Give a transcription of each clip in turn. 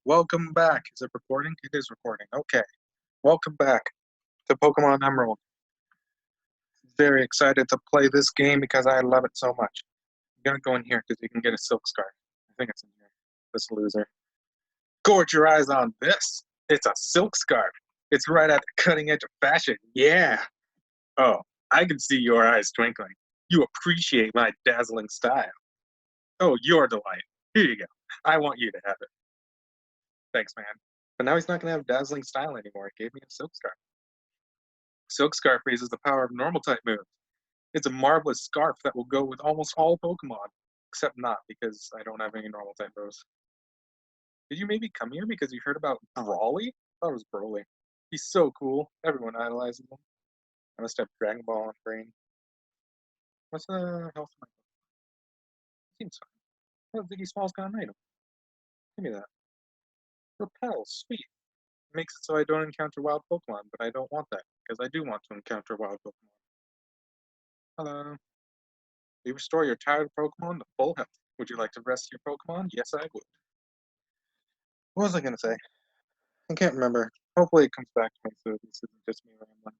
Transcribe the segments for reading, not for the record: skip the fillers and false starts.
Welcome back. Is it recording? It is recording. Okay. Welcome back to Pokemon Emerald. Very excited to play this game because I love it so much. I'm gonna go in here because you can get a silk scarf. I think it's in here. This loser. Gorge your eyes on this. It's a silk scarf. It's right at the cutting edge of fashion. Yeah. Oh, I can see your eyes twinkling. You appreciate my dazzling style. Oh, your delight. Here you go. I want you to have it. Thanks, man. But now he's not gonna have dazzling style anymore. He gave me a silk scarf. Silk Scarf raises the power of normal type moves. It's a marvelous scarf that will go with almost all Pokemon, except not because I don't have any normal type moves. Did you maybe come here because you heard about Brawly? I thought it was Broly. He's so cool. Everyone idolizes him. I must have Dragon Ball on brain. What's the health of my Seems fine. Oh, Ziggy Small's got an item. Give me that. Repel, sweet. It makes it so I don't encounter wild Pokemon, but I don't want that because I do want to encounter wild Pokemon. Hello. You restore your tired Pokemon to full health. Would you like to rest your Pokemon? Yes, I would. What was I going to say? I can't remember. Hopefully it comes back to me so this isn't just me rambling.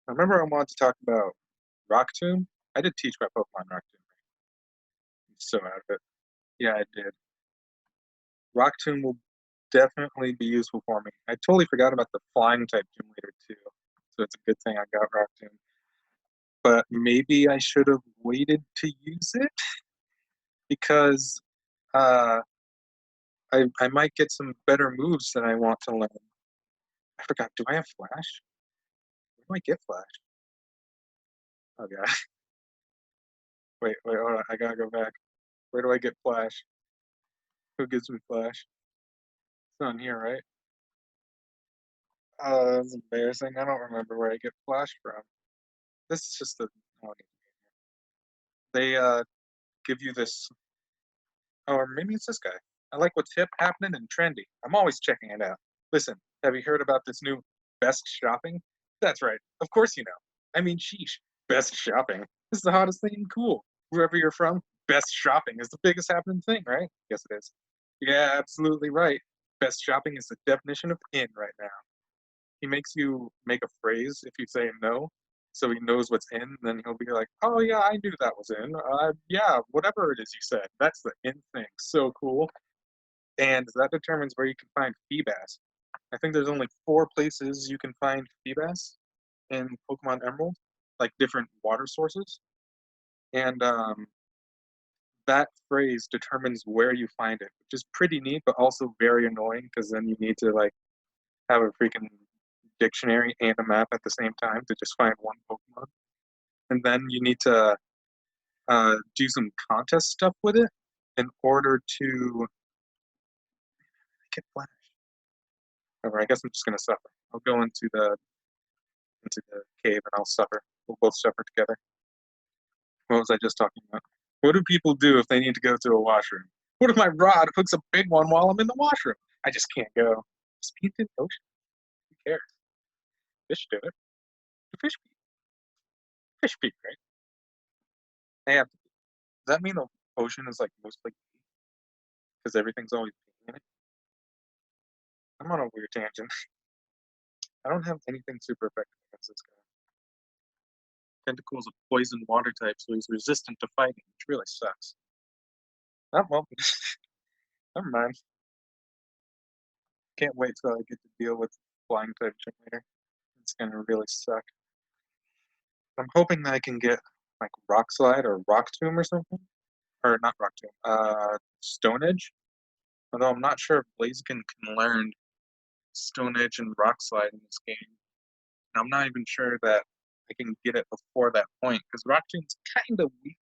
I remember I wanted to talk about Rock Tomb. I did teach about Pokemon Rock Tomb. I'm so out of it. Yeah, I did. Rock Tomb will definitely be useful for me. I totally forgot about the flying type gym leader too. So it's a good thing I got Rock Tomb. But maybe I should have waited to use it because uh, I might get some better moves than I want to learn. I forgot. Do I have Flash? Where do I get Flash? Oh god. Wait, hold on. I gotta go back. Where do I get Flash? Who gives me Flash? It's on here, right? That's embarrassing. I don't remember where I get Flash from. This is just the. Oh, they give you this. Oh, or maybe it's this guy. I like what's hip, happening, and trendy. I'm always checking it out. Listen, have you heard about this new best shopping? That's right. Of course you know. I mean, sheesh. Best shopping. This is the hottest thing in cool. Wherever you're from, best shopping is the biggest happening thing, right? Yes, it is. Yeah, absolutely right. Best shopping is the definition of in right now. He makes you make a phrase if you say no, so he knows what's in. Then he'll be like, "Oh yeah, I knew that was in. Yeah, whatever it is you said, that's the in thing. So cool." And that determines where you can find Feebas. I think there's only 4 places you can find Feebas in Pokemon Emerald, like different water sources, and that phrase determines where you find it, which is pretty neat, but also very annoying because then you need to like have a freaking dictionary and a map at the same time to just find one Pokemon. And then you need to do some contest stuff with it in order to get Flash. However, I guess I'm just gonna suffer. I'll go into the cave and I'll suffer. We'll both suffer together. What was I just talking about? What do people do if they need to go to a washroom? What if my rod hooks a big one while I'm in the washroom? I just can't go. Just pee into the ocean. Who cares? Fish do it. Do fish pee? Fish pee, right? They have to. Does that mean the ocean is like mostly because everything's always peeing in it? I'm on a weird tangent. I don't have anything super effective against this guy. Tentacle's a poison water type, so he's resistant to fighting, which really sucks. Oh, well, never mind. Can't wait till I get to deal with flying type gym leader. It's gonna really suck. I'm hoping that I can get like Rock Slide or Rock Tomb or something. Or not Rock Tomb, Stone Edge. Although I'm not sure if Blaziken can learn Stone Edge and Rock Slide in this game. And I'm not even sure that I can get it before that point because Rock Tomb's kind of weak.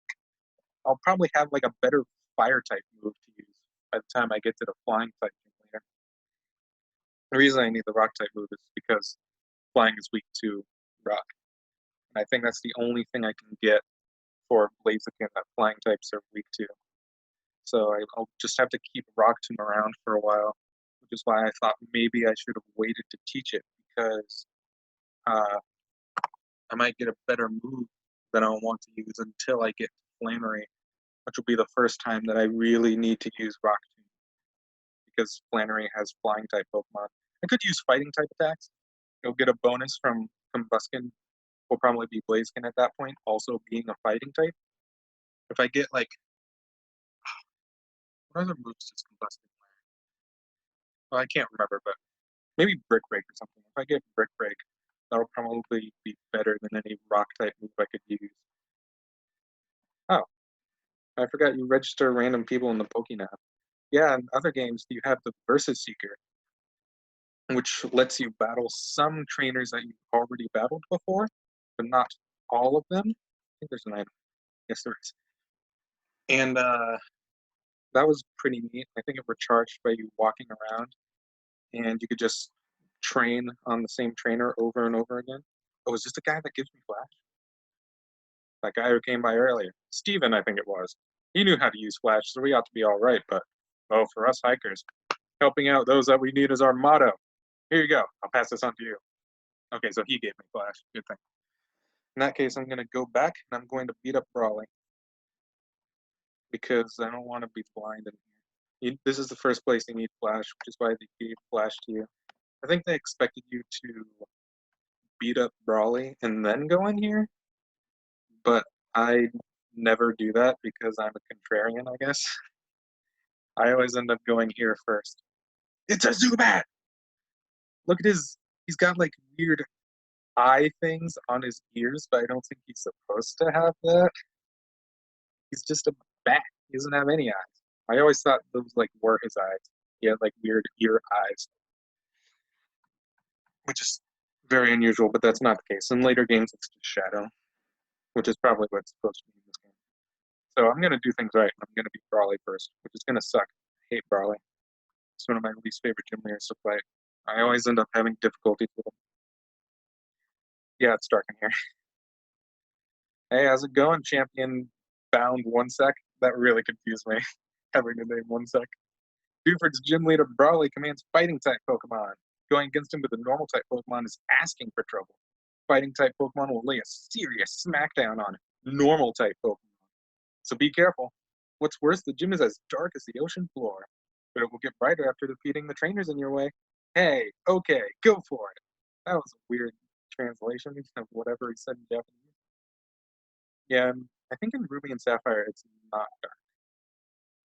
I'll probably have like a better fire type move to use by the time I get to the flying type later. The reason I need the rock type move is because flying is weak to rock. And I think that's the only thing I can get for Blaziken that flying types are weak to. So I'll just have to keep Rock Tomb around for a while, which is why I thought maybe I should have waited to teach it because uh, I might get a better move that I want to use until I get to Flamery, which will be the first time that I really need to use Rock Tomb because Flannery has flying type Pokemon. I could use fighting type attacks. You'll get a bonus from Combuskin. Will probably be Blaziken at that point, also being a fighting type. If I get like, what other moves does Combuskin learn? Well, I can't remember, but maybe Brick Break or something. If I get Brick Break, that'll probably be better than any rock type move I could use. Oh, I forgot you register random people in the PokéNav. Yeah, in other games you have the Versus Seeker, which lets you battle some trainers that you've already battled before, but not all of them. I think there's an item. Yes, there is. And that was pretty neat. I think it recharged by you walking around, and you could just train on the same trainer over and over again. Oh, is this the guy that gives me Flash? That guy who came by earlier. Steven, I think it was. He knew how to use Flash, so we ought to be all right, but, oh, for us hikers, helping out those that we need is our motto. Here you go. I'll pass this on to you. Okay, so he gave me Flash. Good thing. In that case, I'm going to go back, and I'm going to beat up Brawley. Because I don't want to be blind in here. This is the first place you need Flash, which is why they gave Flash to you. I think they expected you to beat up Brawley and then go in here, but I never do that because I'm a contrarian, I guess. I always end up going here first. It's a Zubat! Look at he's got like weird eye things on his ears, but I don't think he's supposed to have that. He's just a bat. He doesn't have any eyes. I always thought those like were his eyes. He had like weird ear eyes, which is very unusual, but that's not the case. In later games, it's just Shadow, which is probably what it's supposed to be in this game. So I'm gonna do things right. I'm gonna beat Brawley first, which is gonna suck. I hate Brawley. It's one of my least favorite gym leaders to play. I always end up having difficulties with him. Yeah, it's dark in here. Hey, how's it going, champion? Bound 1 sec. That really confused me. Having to name 1 sec. Buford's gym leader Brawley commands fighting type Pokemon. Going against him with a normal type Pokemon is asking for trouble. Fighting type Pokemon will lay a serious smackdown on normal type Pokemon. So be careful. What's worse, the gym is as dark as the ocean floor, but it will get brighter after defeating the trainers in your way. Hey, okay, go for it. That was a weird translation of whatever he said in Japanese. Yeah, I think in Ruby and Sapphire it's not dark,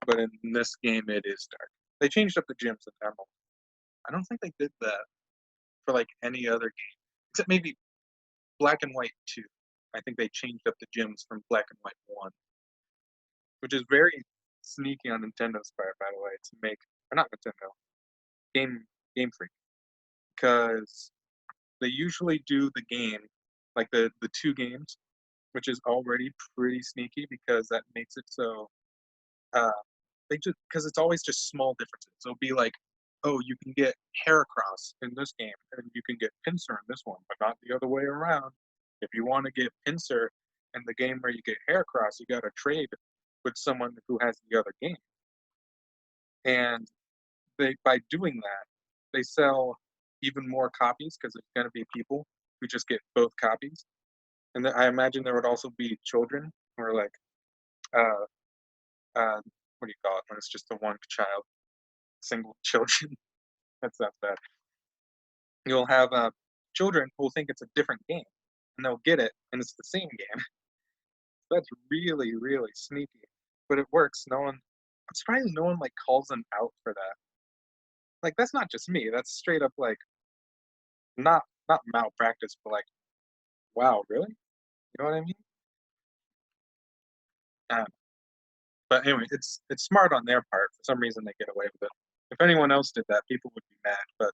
but in this game it is dark. They changed up the gyms in Emerald. I don't think they did that for like any other game, except maybe Black and White 2. I think they changed up the gyms from Black and White 1, which is very sneaky on Nintendo's part, by the way, to make, or not Nintendo, Game Freak, because they usually do the game, like the 2 games, which is already pretty sneaky because that makes it so uh, they just because it's always just small differences. So it'll be like, oh, you can get Heracross in this game, and you can get Pinsir in this one, but not the other way around. If you want to get Pinsir in the game where you get Heracross, you got to trade with someone who has the other game. And by doing that, they sell even more copies because there's going to be people who just get both copies. And I imagine there would also be children who are like, uh, what do you call it when it's just the one child, single children? That sounds bad. You'll have children who will think it's a different game, and they'll get it, and it's the same game. That's really, really sneaky, but it works. I'm surprised no one like calls them out for that. Like that's not just me. That's straight up like not malpractice, but like, wow, really? You know what I mean? Um, but anyway, it's smart on their part. For some reason, they get away with it. If anyone else did that, people would be mad. But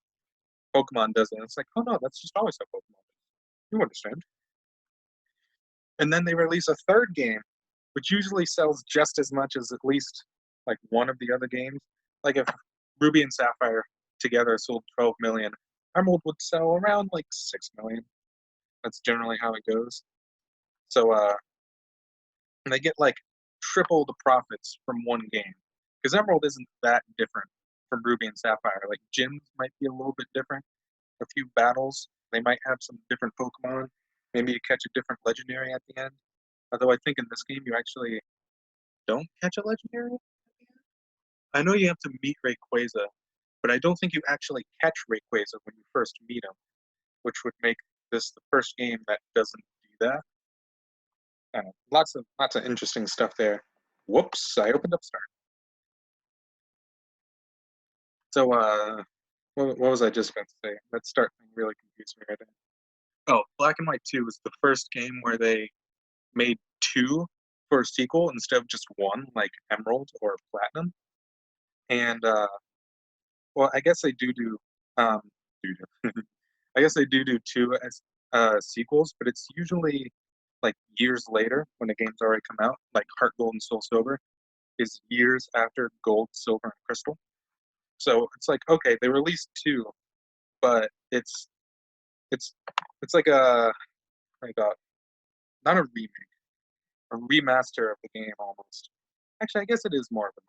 Pokemon doesn't. It's like, oh no, that's just always how Pokemon is. You understand? And then they release a third game, which usually sells just as much as at least like one of the other games. Like if Ruby and Sapphire together sold 12 million, Emerald would sell around like 6 million. That's generally how it goes. So they get like triple the profits from one game because Emerald isn't that different from Ruby and Sapphire. Like gyms might be a little bit different. A few battles, they might have some different Pokemon. Maybe you catch a different legendary at the end. Although I think in this game you actually don't catch a legendary. I know you have to meet Rayquaza but I don't think you actually catch Rayquaza when you first meet him, which would make this the first game that doesn't do that. Lots of interesting stuff there. Whoops! I opened up Start. So, what was I just about to say? That Start thing really confused me right there. Oh, Black and White 2 was the first game where they made two for a sequel instead of just one, like Emerald or Platinum. And well, I guess they do um do I guess they do two as sequels, but it's usually like years later when the game's already come out. Like Heart Gold and Soul Silver is years after Gold, Silver, and Crystal. So it's like okay, they released two, but it's it's like a I got not a remake, a remaster of the game almost. Actually, I guess it is more of a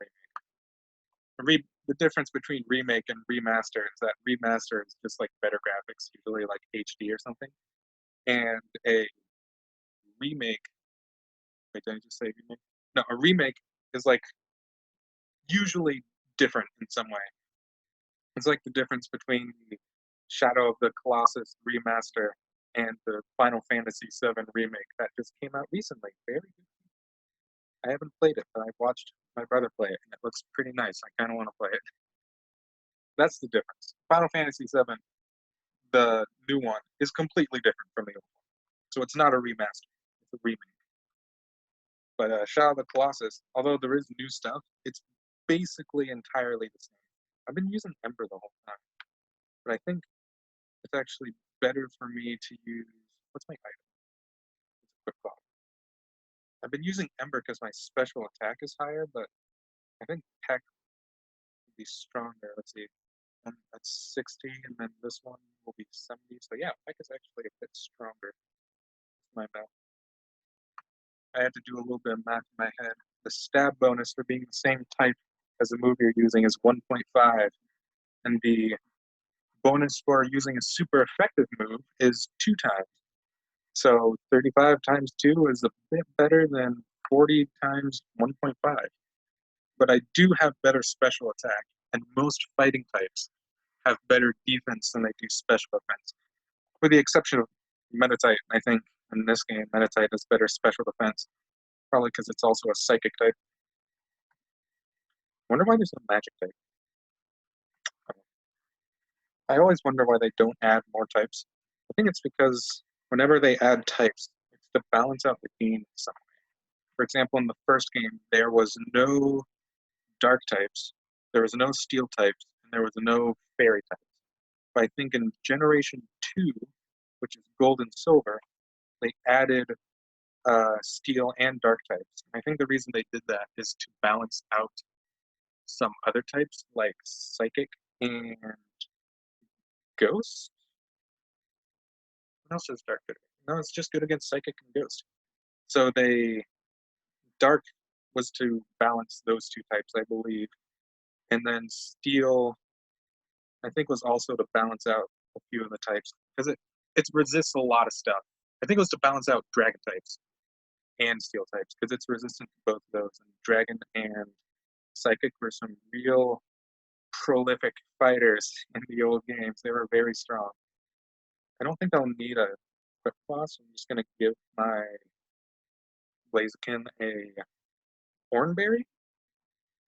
remake. The difference between remake and remaster is that remaster is just like better graphics, usually like HD or something, and a remake. Wait, did I just say remake? No, a remake is like usually different in some way. It's like the difference between the Shadow of the Colossus remaster and the Final Fantasy VII remake that just came out recently. Very good. I haven't played it, but I've watched my brother play it, and it looks pretty nice. I kind of want to play it. That's the difference. Final Fantasy VII, the new one, is completely different from the old one. So it's not a remaster, it's a remake. But Shadow of the Colossus, although there is new stuff, it's basically entirely the same. I've been using Ember the whole time, but I think it's actually better for me to use. What's my item? It's a quick thought. I've been using Ember because my special attack is higher, but I think Peck would be stronger. Let's see. And that's 60, and then this one will be 70. So yeah, Peck is actually a bit stronger. My math. I had to do a little bit of math in my head. The stab bonus for being the same type as the move you're using is 1.5, and the bonus for using a super effective move is 2 times. So 35 times 2 is a bit better than 40 times 1.5. But I do have better special attack, and most fighting types have better defense than they do special defense. With the exception of Meditite, I think in this game, Meditite has better special defense, probably because it's also a psychic type. Wonder why there's a magic type. I always wonder why they don't add more types. I think it's because whenever they add types, it's to balance out the game in some way. For example, in the first game, there was no dark types, there was no steel types, and there was no fairy types. But I think in Generation 2, which is gold and silver, they added steel and dark types. And I think the reason they did that is to balance out some other types like psychic and ghost. What else is dark good? No, it's just good against psychic and ghost. So they dark was to balance those two types, I believe, and then steel, I think, was also to balance out a few of the types because it resists a lot of stuff. I think it was to balance out dragon types and steel types because it's resistant to both of those. And dragon and psychic were some real prolific fighters in the old games. They were very strong. I don't think I'll need a quick boss. I'm just gonna give my Blaziken a Hornberry,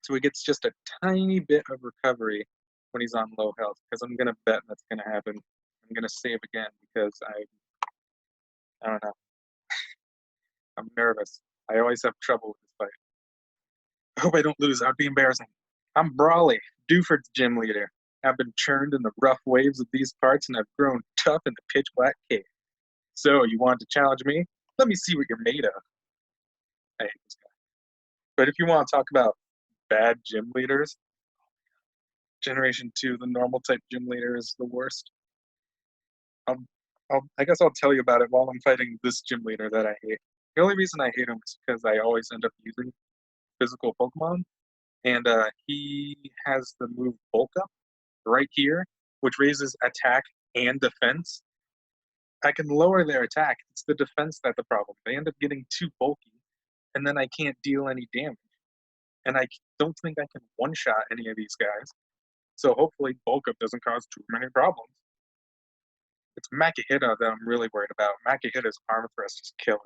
so he gets just a tiny bit of recovery when he's on low health. Because I'm gonna bet that's gonna happen. I'm gonna save again because I don't know. I'm nervous. I always have trouble with this fight. I hope I don't lose. That would be embarrassing. I'm Brawly, Dewford's gym leader. I've been churned in the rough waves of these parts, and I've grown tough in the pitch black cave. So, you want to challenge me? Let me see what you're made of. I hate this guy. But if you want to talk about bad gym leaders, Generation 2, the normal type gym leader is the worst. I'll, I guess I'll tell you about it while I'm fighting this gym leader that I hate. The only reason I hate him is because I always end up using physical Pokemon, and he has the move Bulk Up right here, which raises attack and defense. I can lower their attack. It's the defense that's the problem. They end up getting too bulky, and then I can't deal any damage. And I don't think I can one-shot any of these guys. So hopefully bulk up doesn't cause too many problems. It's Makihita that I'm really worried about. Makihita's arm thrust is killer.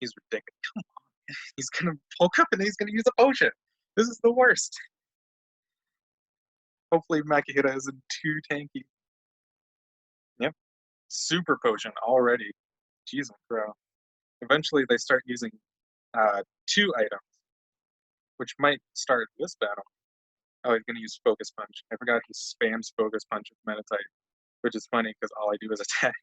He's ridiculous. Come on. He's gonna bulk up and he's gonna use a potion. This is the worst. Hopefully Makihita isn't too tanky. Yep. Super potion already. Jesus, bro. Eventually they start using 2 items, which might start this battle. Oh, he's gonna use Focus Punch. I forgot he spams Focus Punch with Meditite, which is funny because all I do is attack.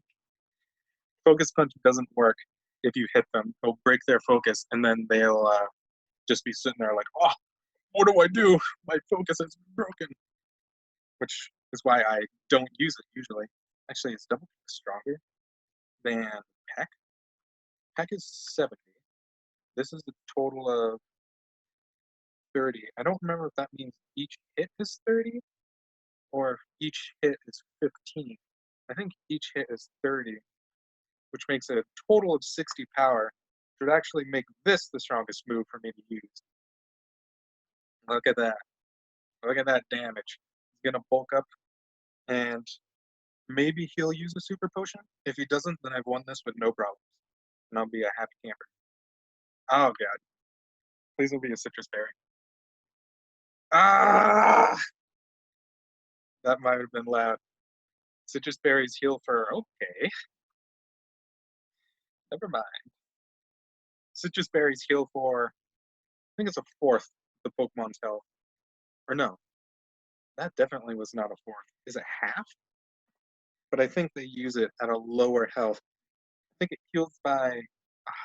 Focus Punch doesn't work if you hit them. They'll break their focus, and then they'll just be sitting there like, oh, what do I do? My focus is broken. Which is why I don't use it usually. Actually, it's double stronger than Peck. Peck is 70. This is a total of 30. I don't remember if that means each hit is 30 or if each hit is 15. I think each hit is 30, which makes it a total of 60 power. Should actually make this the strongest move for me to use. Look at that. Look at that damage. He's gonna bulk up and maybe he'll use a super potion. If he doesn't, then I've won this with no problems. And I'll be a happy camper. Oh god. Please will be a citrus berry. Ah, that might have been loud. Citrus berries heal for okay. Never mind. Citrus berries heal for I think it's a fourth of the Pokemon's health. Or no, that definitely was not a fourth. Is it half? But I think they use it at a lower health. I think it heals by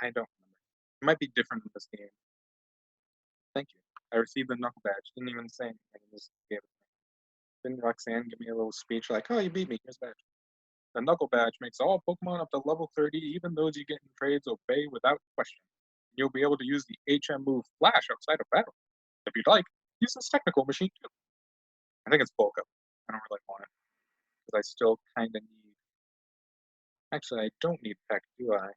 I don't remember. It might be different in this game. Thank you. I received the knuckle badge. Didn't even say anything. Just gave it. Didn't Roxanne give me a little speech like, "Oh, you beat me. Here's a badge." The knuckle badge makes all Pokemon up to level 30, even those you get in trades, obey without question. You'll be able to use the HM move Flash outside of battle. If you'd like, use this technical machine too. I think it's bulk up. I don't really want it because I still kind of need. Actually, I don't need Peck, do I?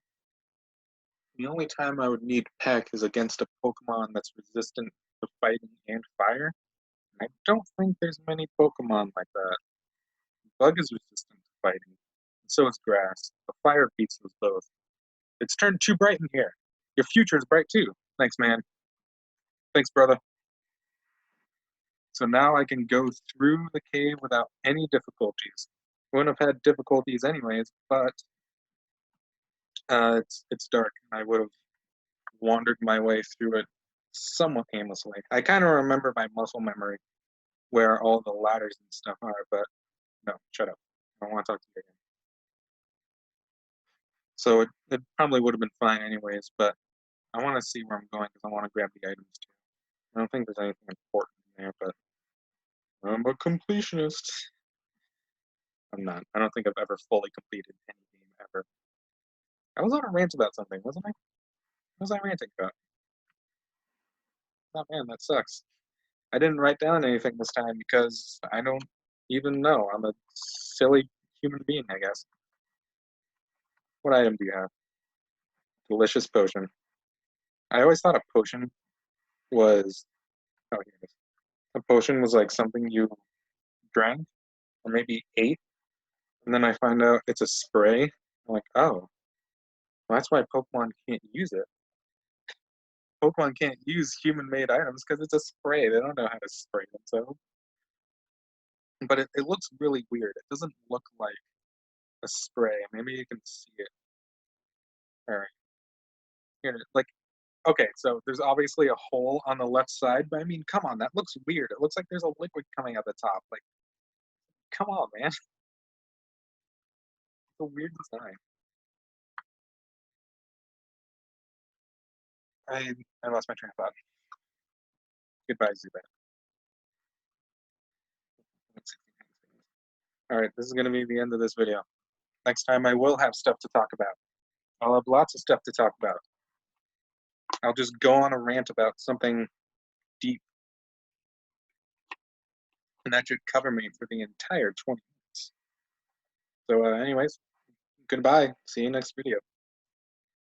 The only time I would need Peck is against a Pokemon that's resistant to fighting and fire. I don't think there's many Pokemon like that. Bug is resistant to fighting, and so is Grass. The fire beats those both. It's turned too bright in here. Your future is bright too. Thanks, man. Thanks, brother. So now I can go through the cave without any difficulties. Wouldn't have had difficulties anyways, but it's dark, and I would have wandered my way through it somewhat aimlessly. I kind of remember my muscle memory where all the ladders and stuff are, but no, shut up. I don't want to talk to you again. So it probably would have been fine anyways, but I want to see where I'm going because I want to grab the items too. I don't think there's anything important in there, but I'm a completionist. I'm not. I don't think I've ever fully completed any game ever. I was on a rant about something, wasn't I? What was I ranting about? Oh man, that sucks. I didn't write down anything this time because I don't even know. I'm a silly human being, I guess. What item do you have? Delicious potion. I always thought a potion was oh here it is. A potion was like something you drank or maybe ate, and then I find out it's a spray. I'm like, oh, well, that's why Pokemon can't use it. Pokemon can't use human-made items because it's a spray. They don't know how to spray themselves. But it looks really weird. It doesn't look like a spray. Maybe you can see it. All right, here, like, okay, so there's obviously a hole on the left side, but I mean, come on, that looks weird. It looks like there's a liquid coming out the top. Like, come on, man. It's a weird design. I I lost my train of thought. Goodbye, Zubat. All right, this is going to be the end of this video. Next time I will have stuff to talk about. I'll have lots of stuff to talk about. I'll just go on a rant about something deep, and that should cover me for the entire 20 minutes. So, anyways, goodbye. See you next video.